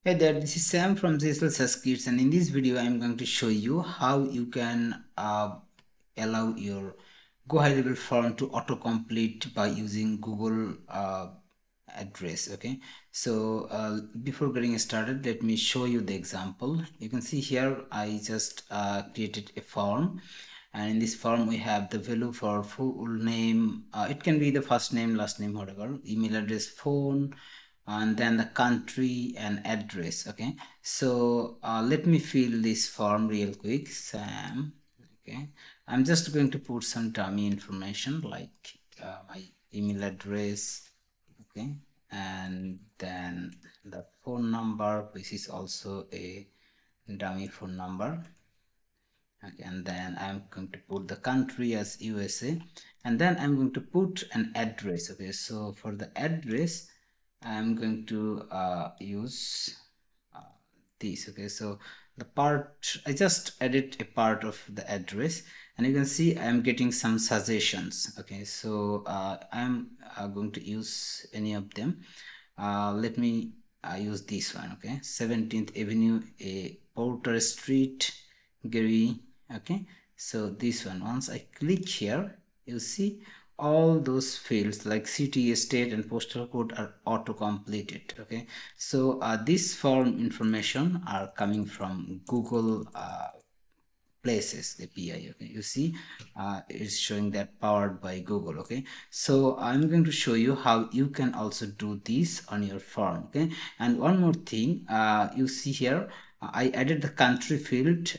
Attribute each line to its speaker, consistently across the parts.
Speaker 1: Hey there, this is Sam from GHL SaasKits, and in this video I'm going to show you how you can allow your GoHighLevel form to autocomplete by using Google address. Okay, so before getting started, let me show you the example. You can see here I just created a form, and in this form we have the value for full name. It can be the first name, last name, whatever, email address, phone, and then the country and address. Okay, so let me fill this form real quick, Sam. Okay, I'm just going to put some dummy information like my email address. Okay, and then the phone number, which is also a dummy phone number. Okay, and then I'm going to put the country as USA, and then I'm going to put an address. Okay, so for the address I'm going to use this. Okay, so the part, I just edit a part of the address, and you can see I'm getting some suggestions. Okay, so I'm going to use any of them. Let me use this one. Okay, 17th Avenue, a Porter Street, Gary. Okay, so this one, once I click here, you see all those fields like city, state and postal code are auto completed. Okay, so this form information are coming from Google Places API. Okay, you see it's showing that powered by Google. Okay, so I'm going to show you how you can also do this on your form. Okay, and one more thing, you see here I added the country field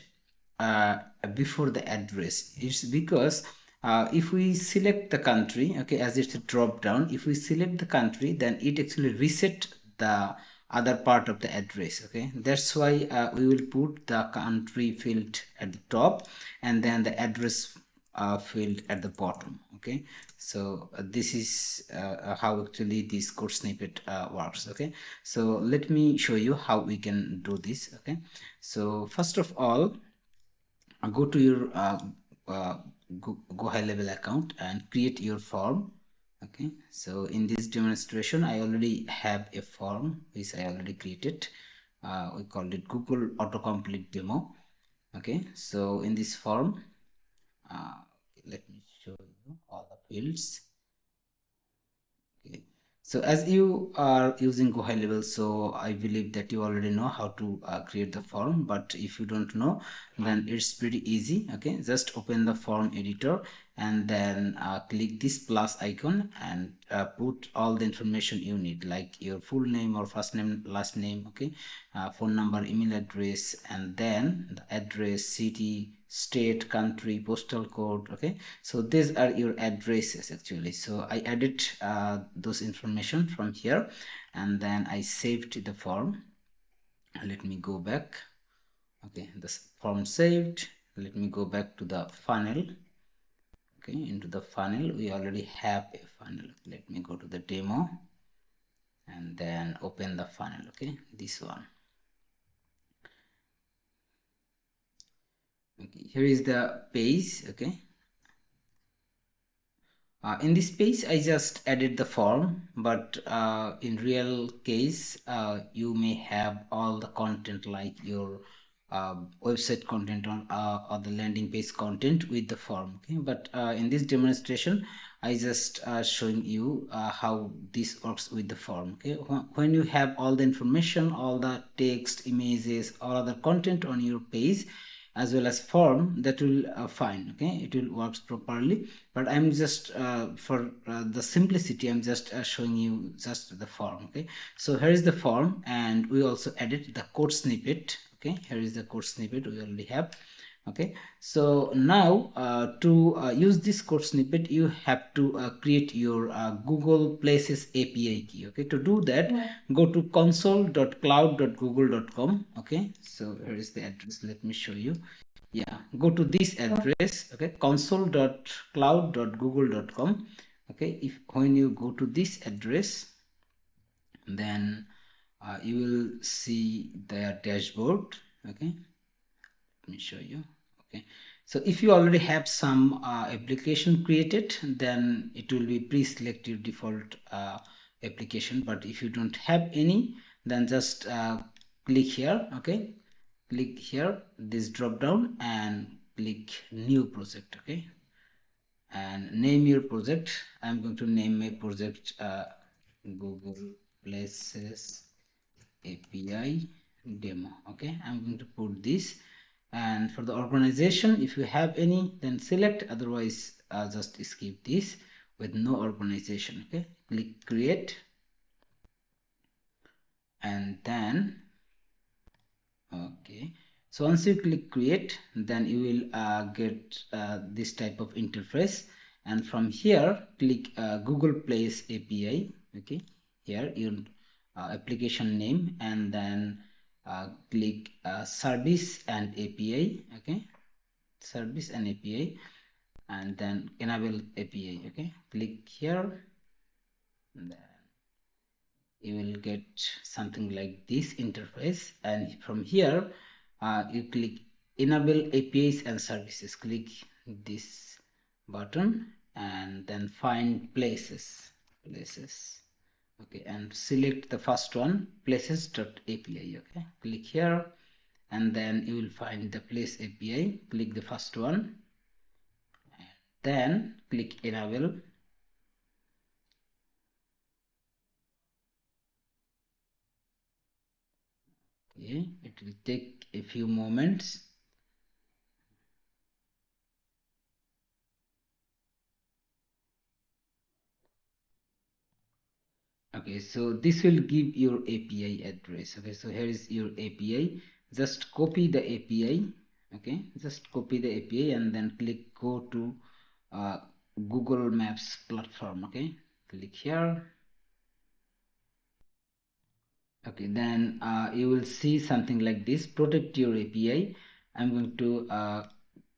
Speaker 1: before the address. It's because if we select the country, okay, as it's a drop down, if we select the country, then it actually reset the other part of the address. Okay, that's why we will put the country field at the top and then the address field at the bottom. Okay, so this is how actually this code snippet works. Okay, so let me show you how we can do this. Okay, so first of all, go to your GoHighLevel account and create your form. Okay, so in this demonstration I already have a form which I already created. We called it Google Autocomplete Demo. Okay, so in this form, let me show you all the fields. Okay, so as you are using GoHighLevel, so I believe that you already know how to create the form, but if you don't know, then it's pretty easy. Okay, just open the form editor and then click this plus icon and put all the information you need, like your full name or first name, last name. Okay, phone number, email address, and then the address, city, state, country, postal code. Okay, so these are your addresses actually. So I added those information from here, and then I saved the form. Let me go back. Okay, this form saved. Let me go back to the funnel. Okay, into the funnel, we already have a funnel. Let me go to the demo and then open the funnel. Okay, this one. Okay, here is the page. Okay, in this page I just added the form, but in real case you may have all the content like your website content on or the landing page content with the form. Okay, but in this demonstration I just showing you how this works with the form. Okay, when you have all the information, all the text, images, all other content on your page as well as form, that will fine. Okay, it will works properly, but I'm just for the simplicity I'm just showing you just the form. Okay, so here is the form, and we also added the code snippet. Okay, here is the code snippet we already have. Okay, so now to use this code snippet you have to create your Google Places API key. Okay, to do that, go to console.cloud.google.com. okay, so here is the address. Let me show you. Yeah, go to this address. Okay, console.cloud.google.com. okay, if when you go to this address, then you will see their dashboard. Okay, let me show you. Okay, so if you already have some application created, then it will be pre-select your default application, but if you don't have any, then just click here. Okay, click here this drop down and click new project. Okay, and name your project. I'm going to name my project Google Places API demo. Okay, I'm going to put this, and for the organization, if you have any, then select, otherwise just skip this with no organization. Okay, click create, and then okay, so once you click create, then you will get this type of interface, and from here click Google Place API. Okay, here your application name, and then click service and API. Okay, service and API, and then enable API. Okay, click here, and then you will get something like this interface, and from here you click enable APIs and services. Click this button and then find places. Okay, and select the first one, places.api. Okay, click here, and then you will find the place API. Click the first one, and then click enable. Okay, it will take a few moments. Okay, so this will give your API address. Okay, so here is your API. Just copy the API. Okay, just copy the API and then click go to Google Maps platform. Okay, click here. Okay, then you will see something like this, protect your API. I'm going to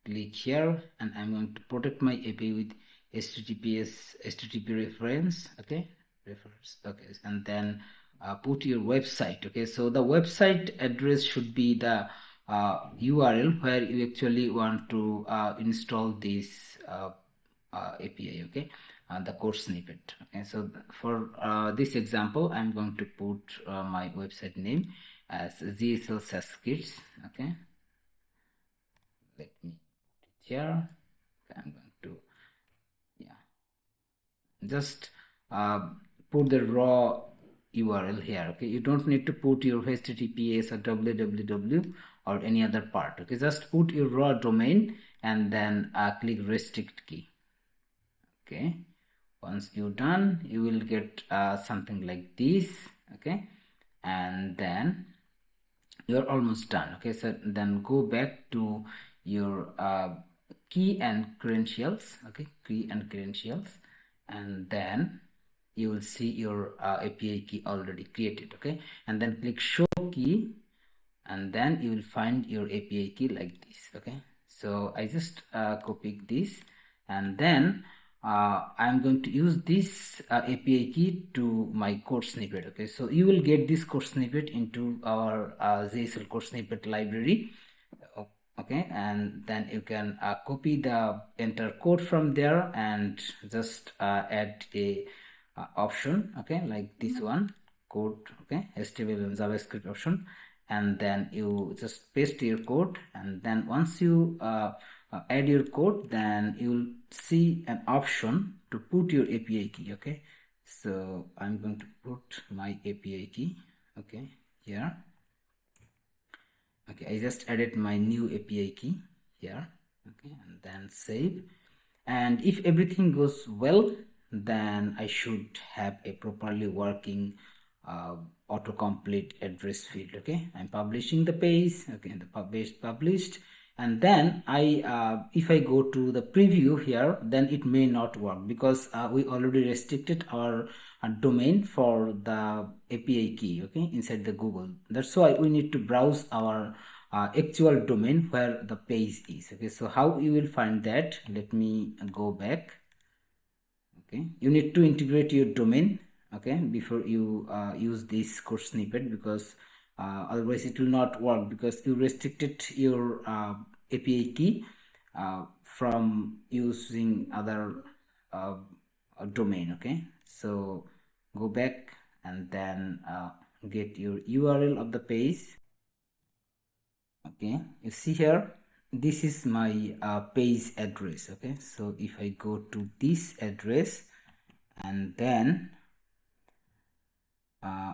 Speaker 1: click here, and I'm going to protect my API with HTTP reference. Okay, reference. Okay, and then put your website. Okay, so the website address should be the URL where you actually want to install this API. Okay, the code snippet. Okay, so for this example, I'm going to put my website name as GHL SaasKits. Okay, let me put it here. Okay, I'm going to just put the raw URL here. Okay, you don't need to put your HTTPS or www or any other part. Okay, just put your raw domain and then click restrict key. Okay, once you're done, you will get something like this. Okay, and then you're almost done. Okay, so then go back to your key and credentials. Okay, key and credentials, and then you will see your API key already created. Okay, and then click show key, and then you will find your API key like this. Okay, so I just copied this, and then I'm going to use this API key to my code snippet. Okay, so you will get this code snippet into our GHL code snippet library. Okay, and then you can copy the enter code from there and just add a option. Okay, like this one, code. Okay, HTML and JavaScript option, and then you just paste your code, and then once you add your code, then you'll see an option to put your API key. Okay, so I'm going to put my API key. Okay, here. Okay, I just added my new API key here. Okay, and then save. And if everything goes well, then I should have a properly working autocomplete address field. Okay, I'm publishing the page. Okay, and the published, and then if I go to the preview here, then it may not work because we already restricted our domain for the API key. Okay, inside the Google. That's why we need to browse our actual domain where the page is. Okay, so how you will find that? Let me go back. Okay, you need to integrate your domain, okay, before you use this code snippet, because otherwise it will not work, because you restricted your API key from using other domain. Okay, so go back and then get your URL of the page. Okay, you see here, this is my page address. Okay, so if I go to this address and then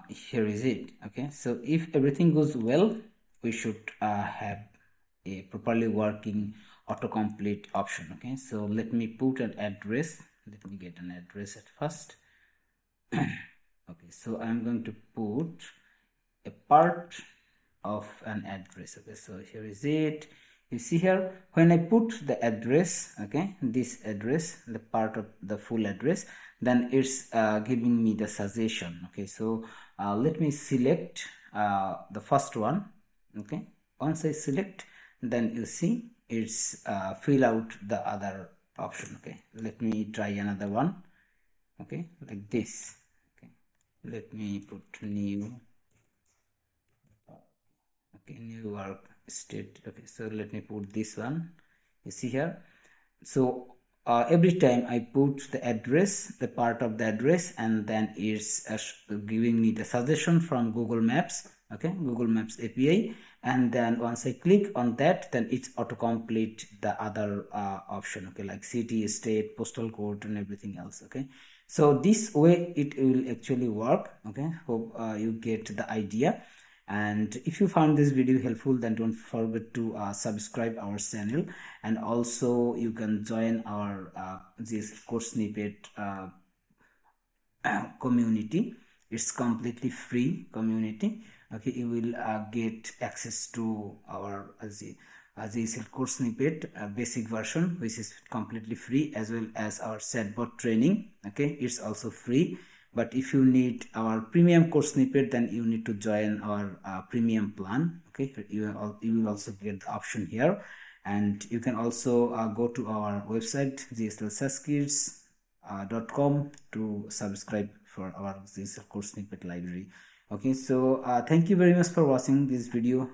Speaker 1: here is it. Okay, so if everything goes well, we should have a properly working autocomplete option. Okay, so let me put an address. Let me get an address at first. Okay, so I'm going to put a part of an address. Okay, so here is it. You see here, when I put the address, okay, this address, the part of the full address, then it's giving me the suggestion. Okay, so let me select the first one. Okay, once I select, then you see it's fill out the other option. Okay, let me try another one. Okay, like this. Okay, let me put new. Okay, new work state. Okay, so let me put this one. You see here, so every time I put the address, the part of the address, and then it's giving me the suggestion from Google Maps. Okay, Google Maps API, and then once I click on that, then it's autocomplete the other option. Okay, like city, state, postal code, and everything else. Okay, so this way it will actually work. Okay, hope you get the idea. And if you found this video helpful, then don't forget to subscribe our channel, and also you can join our GHL Code Snippet community. It's completely free community. Okay, you will get access to our GHL Code Snippet basic version, which is completely free, as well as our chatbot training. Okay, it's also free. But if you need our premium course snippet, then you need to join our premium plan. Okay, you will also get the option here, and you can also go to our website GHL SaasKits.com to subscribe for our GHL course snippet library. Okay, so thank you very much for watching this video.